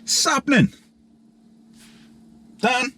What's happening? Dan.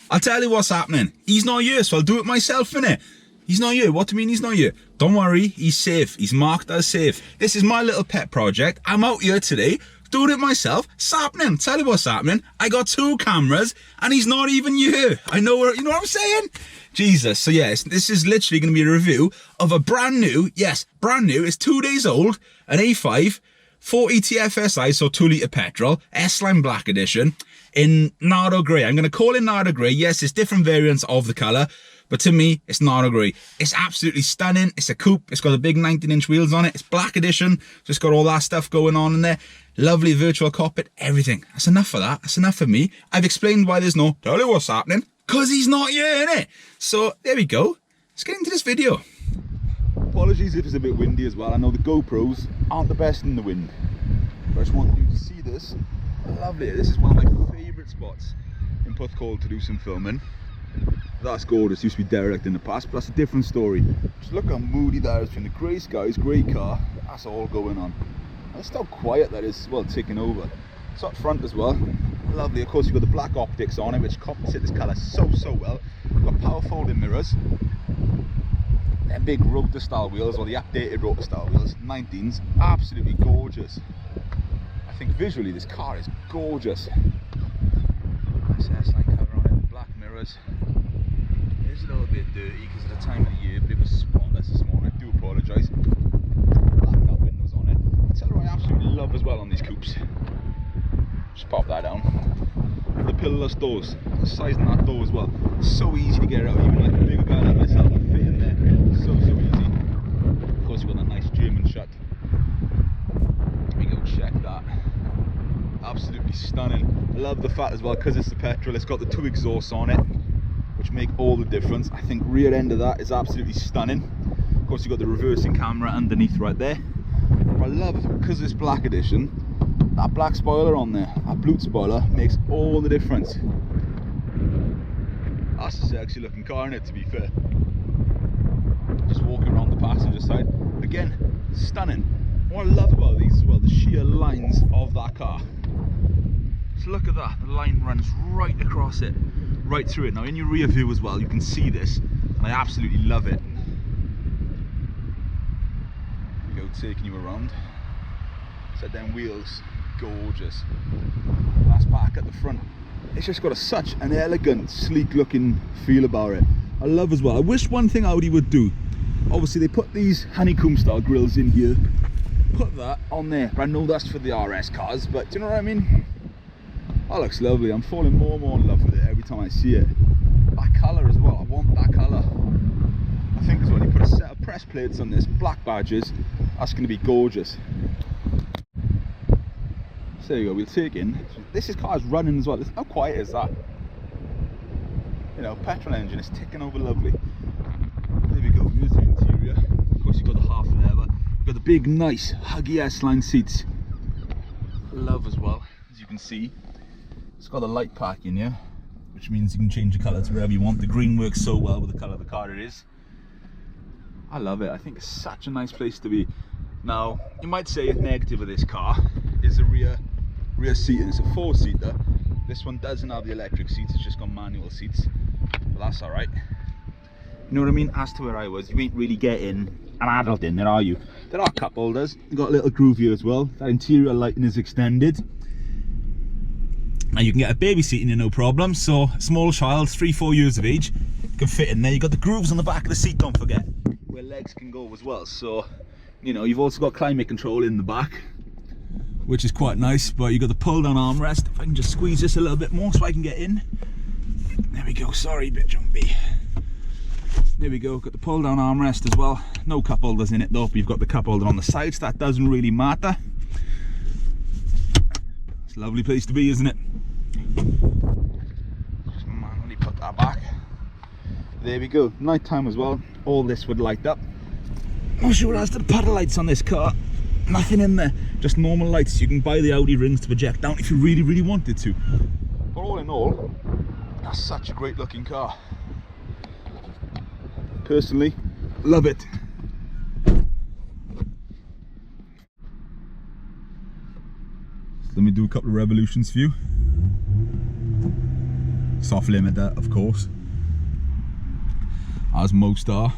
I'll tell you what's happening. He's not here, so I'll do it myself, innit? He's not here. What do you mean he's not here? Don't worry, he's safe. He's marked as safe. This is my little pet project. I'm out here today, doing it myself. What's happening? Tell you what's happening. I got 2 cameras, and he's not even here. I know where, you know what I'm saying? Jesus. So yes, this is literally going to be a review of a brand new, yes, brand new, it's 2 days old, an A5, 40 TFSI, so 2 litre petrol, S-Line Black Edition, in Nardo Grey. I'm going to call it Nardo Grey. Yes, there's different variants of the colour, but to me, it's Nardo Grey. It's absolutely stunning. It's a coupe. It's got the big 19-inch wheels on it. It's Black Edition. Just got all that stuff going on in there. Lovely virtual cockpit, everything. That's enough for that. That's enough for me. I've explained why there's no tell you what's happening, because he's not here, innit? So, there we go. Let's get into this video. Apologies if it's a bit windy as well. I know the GoPros aren't the best in the wind, but I just want you to see this. Lovely. This is one of my favourite spots in Puthcall to do some filming. That's gorgeous. Used to be derelict in the past, but that's a different story. Just look how moody that is between the grey skies, grey car. That's all going on. That's how quiet that is, well, taking over. It's up front as well. Lovely. Of course, you've got the black optics on it, which compensate this colour so well. You've got power folding mirrors. They're big rotor style wheels, or the updated rotor style wheels, 19s, absolutely gorgeous. I think visually this car is gorgeous. Nice S-Line cover on it, black mirrors. It is a little bit dirty because of the time of the year, but it was spotless this morning. I do apologise. Blacked out windows on it. I tell you what I absolutely love as well on these coupes. Just pop that down. The pillarless doors, the size of that door as well. It's so easy to get out, even like a bigger guy like myself can fit in there. So easy. Of course, you've got that nice German shut. Let me go check that. Absolutely stunning. I love the fact as well, because it's the petrol, it's got the 2 exhausts on it, which make all the difference. I think rear end of that is absolutely stunning. Of course, you've got the reversing camera underneath right there. But I love, because it's Black Edition, that black spoiler on there, that blue spoiler, makes all the difference. That's a sexy looking car in it, to be fair. Just walking around the passenger side. Again, stunning. What I love about these as well, the sheer lines of that car. So look at that, the line runs right across it, right through it. Now in your rear view as well, you can see this, and I absolutely love it. Here we go, taking you around. Set down wheels, gorgeous. That's back at the front. It's just got such an elegant, sleek looking feel about it. I love as well. I wish one thing Audi would do. Obviously they put these honeycomb style grills in here. Put that on there. But I know that's for the RS cars, but do you know what I mean? That looks lovely. I'm falling more and more in love with it every time I see it. That colour as well. I want that colour. I think as well, you put a set of press plates on this, black badges. That's going to be gorgeous. So there you go, we'll take in. This car is running as well. How quiet is that? You know, petrol engine is ticking over lovely. There we go, here's the interior. Of course, you've got the half leather. You've got the big, nice, huggy S-Line seats. Love as well, as you can see. It's got a light pack in here, which means you can change the colour to wherever you want. The green works so well with the colour of the car it is. I love it. I think it's such a nice place to be. Now, you might say a negative of this car is the rear seating. It's a 4-seater. This one doesn't have the electric seats, it's just got manual seats, but that's all right. You know what I mean? As to where I was, you ain't really getting an adult in there, are you? There are cup holders. You've got a little groove here as well. That interior lighting is extended. Now you can get a baby seat in there, no problem. So a small child, 3-4 years of age, can fit in there. You've got the grooves on the back of the seat, don't forget, where legs can go as well. So, you know, you've also got climate control in the back, which is quite nice. But you've got the pull down armrest. If I can just squeeze this a little bit more so I can get in. There we go, sorry, bit jumpy. There we go, got the pull down armrest as well. No cup holders in it though, but you've got the cup holder on the sides. That doesn't really matter. It's a lovely place to be, isn't it? Just manually put that back. There we go, night time as well. All this would light up. Not sure as to the puddle lights on this car. Nothing in there, just normal lights. You can buy the Audi rings to project down if you really wanted to. But all in all, that's such a great looking car. Personally, love it. let me do a couple of revolutions for you. Soft limiter, of course, as most are.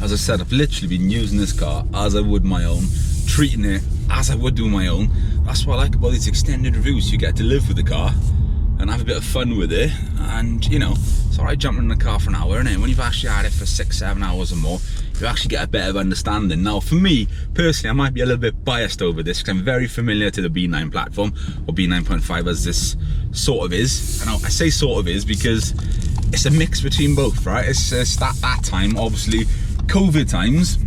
As I said, I've literally been using this car as I would my own, treating it as I would do my own. That's what I like about these extended reviews. You get to live with the car and have a bit of fun with it, and you know, it's alright jumping in the car for an hour, and when you've actually had it for 6-7 hours or more, you actually get a bit of understanding. Now for me personally, I might be a little bit biased over this because I'm very familiar to the B9 platform, or B9.5 as this sort of is. And I say sort of is because it's a mix between both, right? It's that time, obviously COVID times,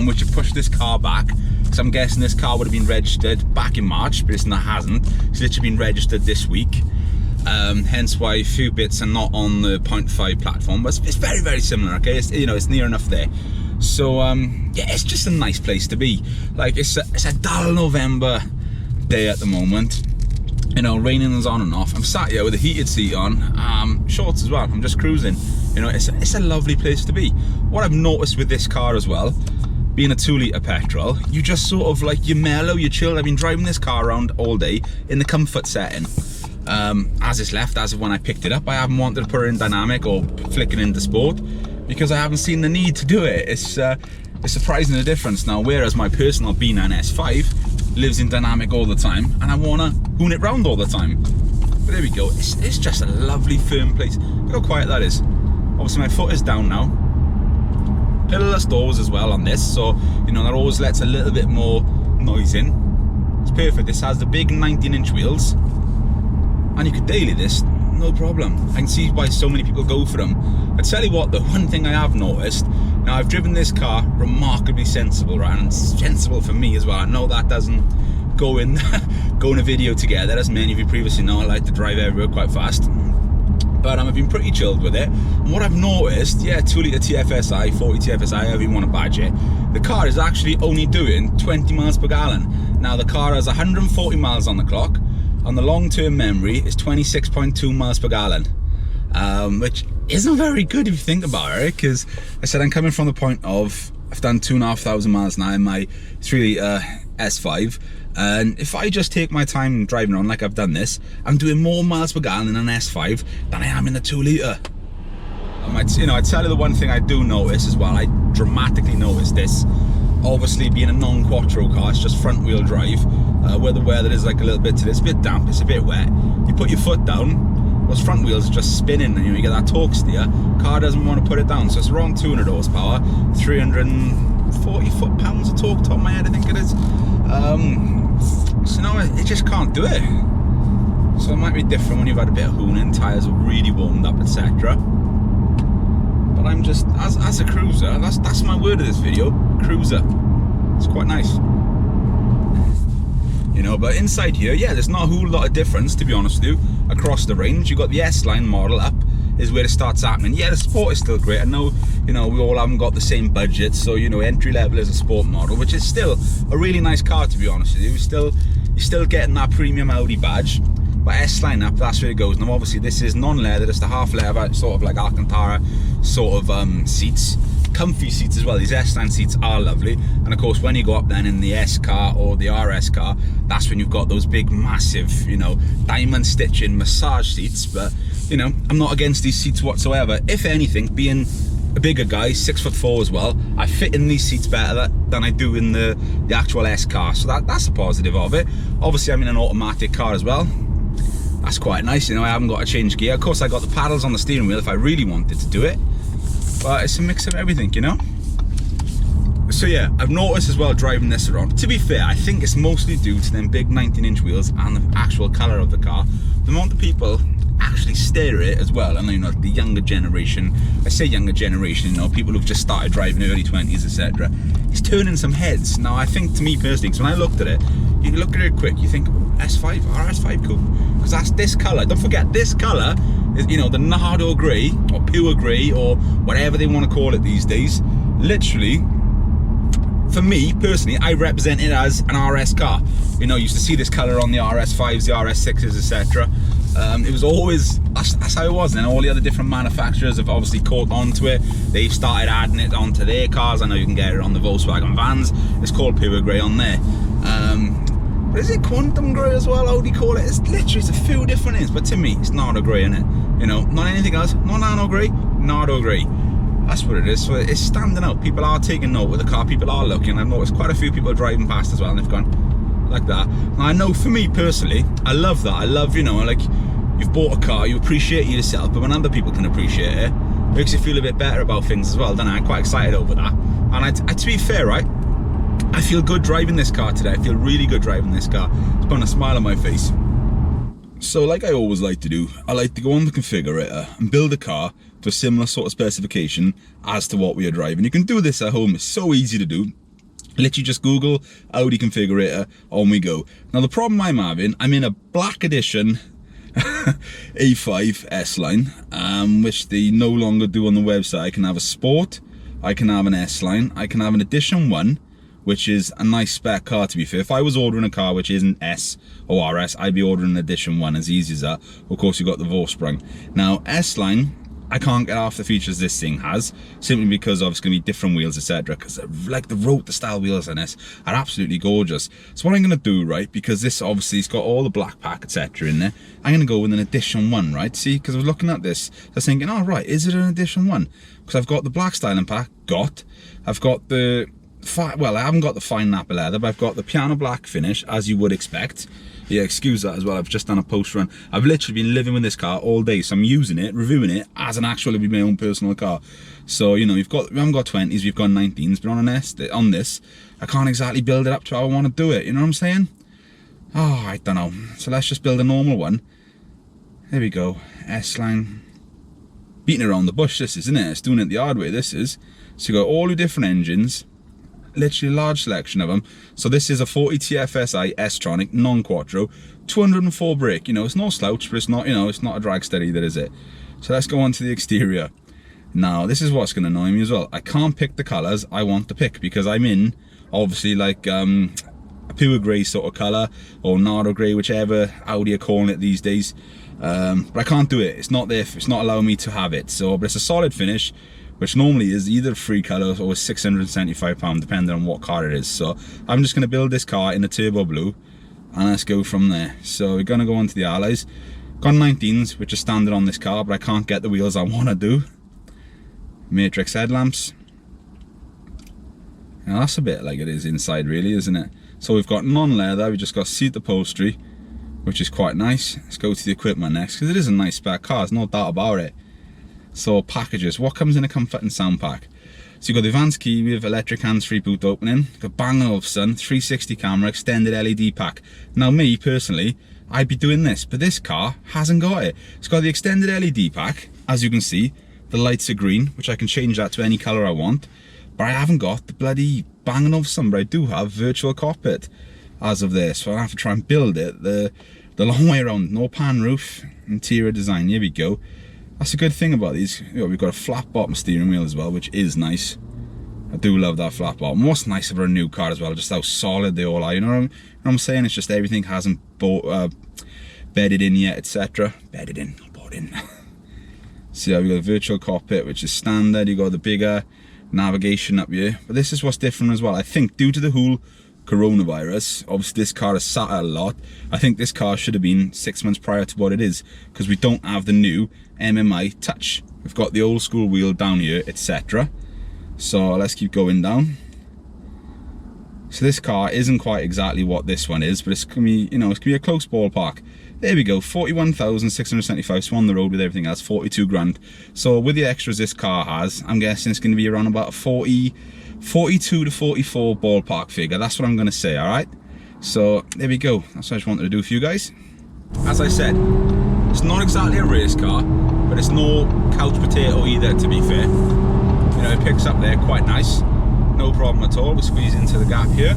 which have pushed this car back. So I'm guessing this car would have been registered back in March, but it hasn't. It's literally been registered this week. Hence why a few bits are not on the 0.5 platform, but it's very, very similar, okay? It's, you know, it's near enough there. So yeah, it's just a nice place to be. Like, it's a dull November day at the moment. You know, raining is on and off. I'm sat here with a heated seat on, shorts as well. I'm just cruising. You know, it's a lovely place to be. What I've noticed with this car as well, being a 2-litre petrol, you just sort of like, you mellow, you chill. I've been driving this car around all day in the comfort setting. As it's left, as of when I picked it up, I haven't wanted to put it in dynamic or flick it into sport because I haven't seen the need to do it. It's surprising the difference now, whereas my personal B9 S5 lives in dynamic all the time and I want to hoon it round all the time. But there we go, it's just a lovely firm place. Look how quiet that is. Obviously my foot is down now. Pillarless doors as well on this, so you know that always lets a little bit more noise in. It's perfect. This has the big 19-inch wheels, and you could daily this, no problem. I can see why so many people go for them. I tell you what though, one thing I have noticed, now I've driven this car remarkably sensible, right, and it's sensible for me as well. I know that doesn't go in a video together, as many of you previously know, I like to drive everywhere quite fast. But I've been pretty chilled with it. And what I've noticed, yeah, 2-litre TFSI, 40 TFSI, however you want to badge it, the car is actually only doing 20 miles per gallon. Now the car has 140 miles on the clock, and the long-term memory is 26.2 miles per gallon, which isn't very good if you think about it, because I said I'm coming from the point of, I've done 2,500 miles now in my 3-litre S5, and if I just take my time driving on like I've done this, I'm doing more miles per gallon in an S5 than I am in the 2-litre. You know, I tell you the one thing I do notice as well, I dramatically notice this. Obviously being a non-quattro car, it's just front wheel drive, where the weather is like a little bit today, it's a bit damp, it's a bit wet. You put your foot down, those front wheels are just spinning, and you know, you get that torque steer. Car doesn't want to put it down, so it's around 200 horsepower, 340 foot-pounds of torque, top of my head I think it is. So no, it just can't do it. So it might be different when you've had a bit of hooning, tyres are really warmed up, etc. But I'm just, as a cruiser, that's my word of this video, cruiser. It's quite nice. You know, but inside here, yeah, there's not a whole lot of difference, to be honest with you, across the range. You've got the S-Line model up, is where it starts happening. Yeah, the sport is still great. I know, you know, we all haven't got the same budget, so, you know, entry level is a sport model, which is still a really nice car, to be honest with you. You're still getting that premium Audi badge. But S-Line up, that's where it goes. Now obviously this is non-leather, it's the half leather, sort of like Alcantara sort of seats. Comfy seats as well. These S-Line seats are lovely. And of course when you go up then in the S car or the RS car, that's when you've got those big massive, you know, diamond stitching massage seats. But you know, I'm not against these seats whatsoever. If anything, being a bigger guy, 6'4" as well, I fit in these seats better than I do in the actual S car. So that's a positive of it. Obviously I'm in an automatic car as well. That's quite nice, you know, I haven't got to change gear. Of course I got the paddles on the steering wheel if I really wanted to do it. But it's a mix of everything, you know. So yeah, I've noticed as well driving this around. To be fair, I think it's mostly due to them big 19-inch wheels and the actual colour of the car. The amount of people actually stare at it as well, and you know, the younger generation, I say younger generation, you know, people who've just started driving early 20s, etc. It's turning some heads. Now I think, to me personally, because when I looked at it, you look at it quick, you think, oh, S5, RS5 coupe, because that's this colour. Don't forget, this colour is, you know, the Nardo grey, or pure grey, or whatever they want to call it these days. Literally, for me personally, I represent it as an RS car. You know, you used to see this colour on the RS5s, the RS6s, etc. It was always, that's how it was. And all the other different manufacturers have obviously caught onto it. They've started adding it onto their cars. I know you can get it on the Volkswagen vans. It's called pure grey on there. But is it quantum grey as well? How do you call it? It's literally, it's a few different names, but to me, it's Nardo grey, innit? You know, not anything else, not nano grey, Nardo grey. That's what it is. So it's standing out. People are taking note of the car. People are looking. I've noticed quite a few people driving past as well, and they've gone like that. And I know for me personally, I love that. I love, you know, like, you've bought a car, you appreciate it yourself, but when other people can appreciate it, it makes you feel a bit better about things as well, don't I? I'm quite excited over that. And to be fair, right, I feel good driving this car today. I feel really good driving this car. It's putting a smile on my face. So like I always like to do, I like to go on the configurator and build a car to a similar sort of specification as to what we are driving. You can do this at home, it's so easy to do. Literally just Google Audi configurator, on we go. Now the problem I'm having, I'm in a Black Edition A5 S-Line, which they no longer do on the website. I can have a Sport, I can have an S-Line, I can have an Edition 1, which is a nice spec car, to be fair. If I was ordering a car which isn't S or RS, I'd be ordering an Edition 1, as easy as that. Of course, you've got the Vorsprung. Now, S-Line, I can't get half the features this thing has, simply because of it's going to be different wheels, etc. Because like the rotor style wheels on this are absolutely gorgeous. So what I'm going to do, right, because this obviously has got all the black pack, etc. in there, I'm going to go with an Edition 1, right? See, because I was looking at this, I was thinking, oh, right, is it an Edition 1? Because I've got the black styling pack, I've got the, well, I haven't got the fine nappa leather, but I've got the piano black finish, as you would expect. Yeah, excuse that as well, I've just done a post run. I've literally been living with this car all day, so I'm using it, reviewing it as an actually my own personal car. So, you know, we haven't got 20s, we've got 19s, but on this, I can't exactly build it up to how I want to do it, you know what I'm saying? Oh, I don't know. So let's just build a normal one. There we go, S-Line. Beating around the bush, this is, isn't it? It's doing it the hard way, this is. So you got all the different engines, literally a large selection of them. So this is a 40 TFSI S-Tronic non-quattro, 204 brake. You know, it's no slouch, but it's not, you know, it's not a dragster either, is it? So let's go on to the exterior. Now, this is what's going to annoy me as well. I can't pick the colours I want to pick, because I'm in, obviously, like a pure grey sort of colour, or Nardo grey, whichever Audi are calling it these days. But I can't do it. It's not there. It's not allowing me to have it. So, but it's a solid finish, which normally is either free colours or £675, depending on what car it is. So I'm just going to build this car in a turbo blue, and let's go from there. So we're going to go on to the alloys. Got 19s, which are standard on this car, but I can't get the wheels I want to do. Matrix headlamps. Now that's a bit like it is inside, really, isn't it? So we've got non-leather. We've just got seat upholstery, which is quite nice. Let's go to the equipment next, because it is a nice spec car, there's no doubt about it. So packages, what comes in a comfort and sound pack? So you've got the advanced key with electric hands-free boot opening, got Bang & Olufsen 360 camera, extended LED pack. Now me, personally, I'd be doing this, but this car hasn't got it. It's got the extended LED pack, as you can see. The lights are green, which I can change that to any colour I want. But I haven't got the bloody Bang & Olufsen, but I do have virtual cockpit as of this. So I have to try and build it the long way around. No pan roof, interior design, here we go. That's a good thing about these. You know, we've got a flat bottom steering wheel as well, which is nice. I do love that flat bottom. What's nice about a new car as well, just how solid they all are. You know what I'm saying? It's just everything hasn't bedded in yet, etc. Bedded in, not bought in. So yeah, we've got a virtual cockpit, which is standard. You got the bigger navigation up here, but this is what's different as well. I think due to the whole coronavirus, obviously this car has sat a lot. I think this car should have been 6 months prior to what it is, because we don't have the new MMI touch. We've got the old school wheel down here, etc. So let's keep going down. So this car isn't quite exactly what this one is, but it's gonna be, you know, it's gonna be a close ballpark. There we go, 41,675, so on the road with everything else, 42 grand. So with the extras this car has, I'm guessing it's gonna be around about 42 to 44 ballpark figure. That's what I'm gonna say, all right? So there we go, that's what I just wanted to do for you guys. As I said, it's not exactly a race car, but it's no couch potato either, to be fair. You know, it picks up there quite nice, no problem at all. We squeeze into the gap here,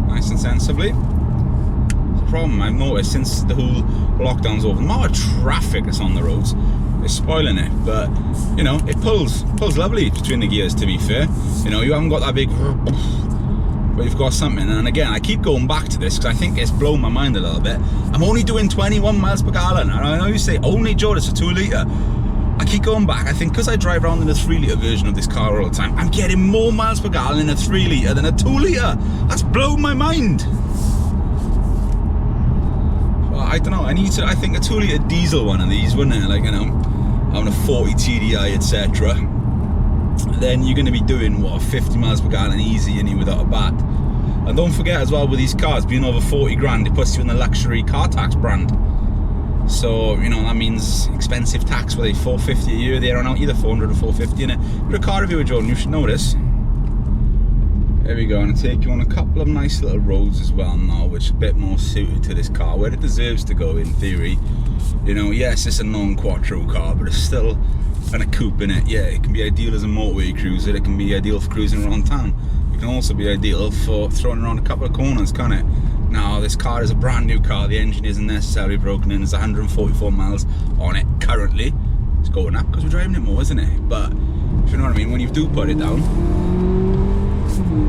nice and sensibly. The problem I've noticed since the whole lockdown's over, the amount of traffic that's on the roads is spoiling it, but you know, it pulls lovely between the gears, to be fair. You know, you haven't got that big, but you've got something. And again, I keep going back to this because I think it's blown my mind a little bit. I'm only doing 21 miles per gallon, and I know you say, only Joe, it's a 2 litre. I keep going back, I think because I drive around in a 3 litre version of this car all the time, I'm getting more miles per gallon in a 3 litre than a 2 litre. That's blown my mind. I don't know, I think a 2 litre diesel one of these, wouldn't it? Like, you know, having a 40 TDI, etc. Then you're going to be doing, what, 50 miles per gallon easy in here without a bat. And don't forget as well, with these cars being over 40 grand, it puts you in the luxury car tax brand. So, you know, that means expensive tax, where they 450 a year there on out, either 400 or 450 in it. You're a car reviewer, Jordan, you should know this. There we go, and I'll take you on a couple of nice little roads as well now, which is a bit more suited to this car, where it deserves to go in theory. You know, yes, it's a non-quattro car, but it's still kind of coupe in it. Yeah, it can be ideal as a motorway cruiser, it can be ideal for cruising around town. It can also be ideal for throwing around a couple of corners, can't it? Now, this car is a brand new car, the engine isn't necessarily broken in, there's 144 miles on it currently. It's going up because we're driving it more, isn't it? But, if you know what I mean, when you do put it down,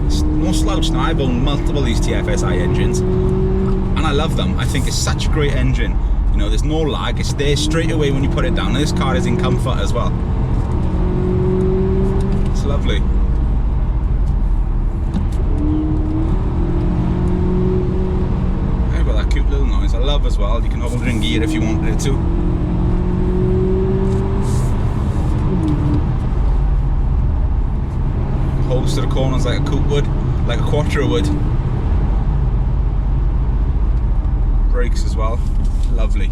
it's no slouch. Now, I've owned multiple of these TFSI engines, and I love them. I think it's such a great engine. You know, there's no lag, it's there straight away when you put it down. This car is in comfort as well. It's lovely. I've got that cute little noise I love as well. You can hold it in gear if you wanted it to. Holds to the corners like a coupe would, like a quattro would. Brakes as well, lovely.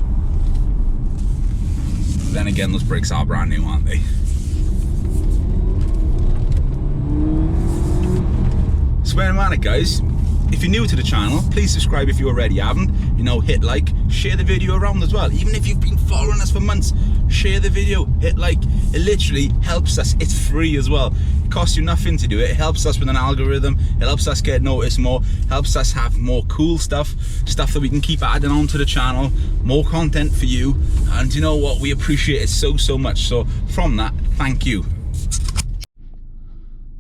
Then again, those brakes are brand new, aren't they? So where am I, guys? If you're new to the channel, please subscribe if you already haven't. You know, hit like, share the video around as well. Even if you've been following us for months, share the video, hit like. It literally helps us. It's free as well. It costs you nothing to do it. It helps us with an algorithm. It helps us get noticed more. Helps us have more cool stuff that we can keep adding on to the channel. More content for you. And you know what? We appreciate it so much. So from that, thank you.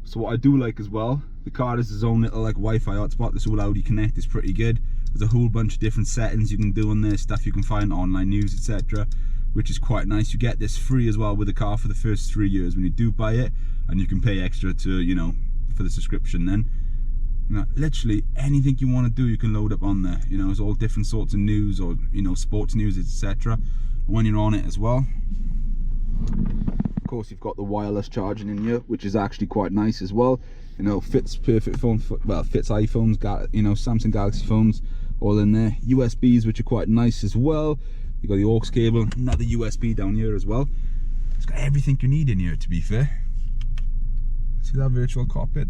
So what I do like as well, the car has its own little like Wi-Fi hotspot. This all Audi Connect is pretty good. There's a whole bunch of different settings you can do on there, stuff you can find online news, etc., which is quite nice. You get this free as well with the car for the first 3 years when you do buy it, and you can pay extra to, you know, for the subscription then. You know, literally anything you want to do you can load up on there. You know, it's all different sorts of news, or, you know, sports news, etc. when you're on it as well. Of course, you've got the wireless charging in here, which is actually quite nice as well. You know, fits perfect phone, well, fits iPhones, you know, Samsung Galaxy phones, all in there. USBs, which are quite nice as well. You've got the aux cable, another USB down here as well. It's got everything you need in here, to be fair. See that virtual cockpit?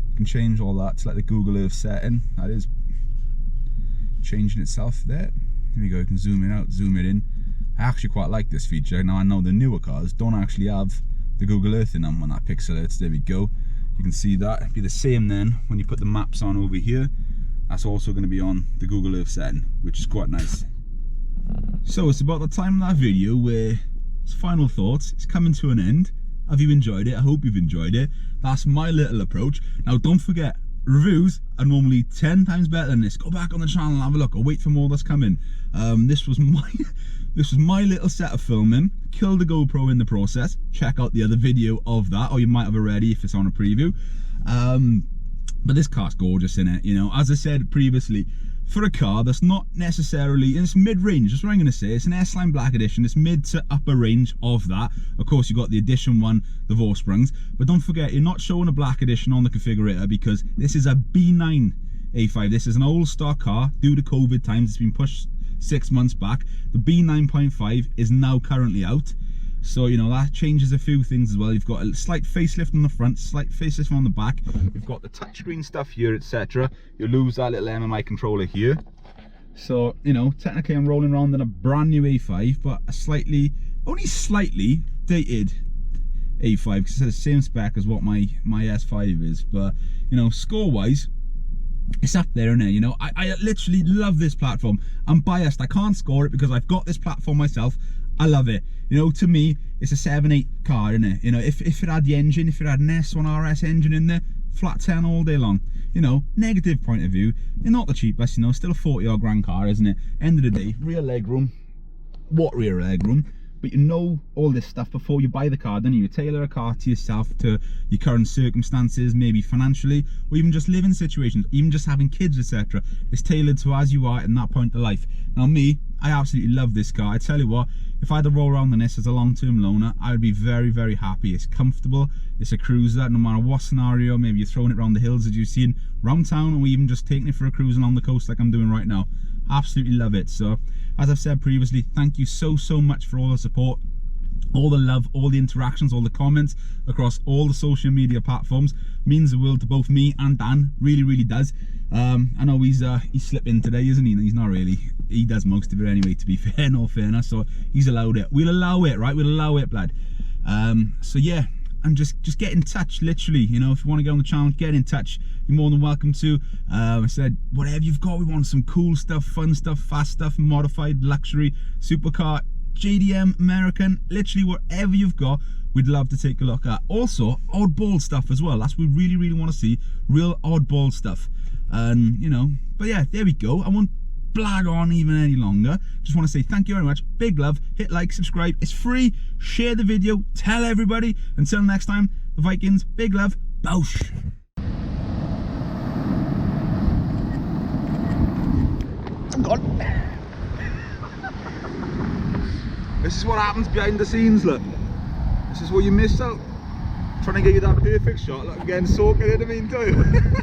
You can change all that to like the Google Earth setting. That is changing itself there. Here we go, you can zoom it out, zoom it in. I actually quite like this feature. Now I know the newer cars don't actually have the Google Earth in them when that pixelates. There we go. You can see that. It'd be the same then when you put the maps on over here. That's also going to be on the Google Earth setting, which is quite nice. So it's about the time of that video where it's final thoughts. It's coming to an end. Have you enjoyed it? I hope you've enjoyed it. That's my little approach. Now don't forget, reviews are normally 10 times better than this. Go back on the channel and have a look, or wait for more that's coming. This was my little set of filming. Killed the GoPro in the process. Check out the other video of that, or you might have already if it's on a preview. But this car's gorgeous, in it. You know, as I said previously, for a car that's not necessarily, it's mid-range, that's what I'm going to say. It's an S-Line Black Edition. It's mid to upper range of that. Of course, you've got the Edition one, the Vorsprungs. But don't forget, you're not showing a Black Edition on the configurator because this is a B9 A5. This is an old stock car. Due to COVID times, it's been pushed 6 months back. The B9.5 is now currently out. So, you know, that changes a few things as well. You've got a slight facelift on the front, slight facelift on the back. You've got the touchscreen stuff here, etc. You lose that little MMI controller here. So, you know, technically I'm rolling around in a brand new A5, but a slightly, only slightly dated A5, because it's the same spec as what my S5 is. But, you know, score-wise, it's up there, innit? You know, I literally love this platform. I'm biased. I can't score it because I've got this platform myself. I love it. You know, to me, it's a 7-8 car, innit? You know, if it had the engine, if it had an S1 RS engine in there, flat 10 all day long. You know, negative point of view, they're not the cheapest, you know, still a 40-odd grand car, isn't it? End of the day, rear legroom. What rear legroom? But you know all this stuff before you buy the car, don't you? You tailor a car to yourself, to your current circumstances, maybe financially, or even just living situations, even just having kids, etc. It's tailored to as you are in that point of life. Now me, I absolutely love this car. I tell you what, if I had to roll around in this as a long-term loaner, I would be very, very happy. It's comfortable, it's a cruiser, no matter what scenario. Maybe you're throwing it around the hills as you've seen, round town, or even just taking it for a cruise along the coast like I'm doing right now. Absolutely love it. So as I've said previously, thank you so much for all the support, all the love, all the interactions, all the comments across all the social media platforms. Means the world to both me and Dan, really does. I know he's slipping today, isn't he? He's not really, he does most of it anyway, to be fair, in all fairness, so he's allowed it. We'll allow it, right? We'll allow it, blood. So yeah, and just get in touch, literally. You know, if you want to get on the channel, get in touch. You're more than welcome to. I said, whatever you've got, we want some cool stuff, fun stuff, fast stuff, modified, luxury, supercar, JDM, American, literally whatever you've got, we'd love to take a look at. Also, oddball stuff as well. That's what we really want to see, real oddball stuff. And, you know, but yeah, there we go. I won't blag on even any longer. Just want to say thank you very much, big love, hit like, subscribe, it's free, share the video, tell everybody. Until next time, the Vikings, big love, boosh. I'm gone. This is what happens behind the scenes, look. This is what you miss out. Trying to get you that perfect shot, look, I'm getting soaked in the meantime.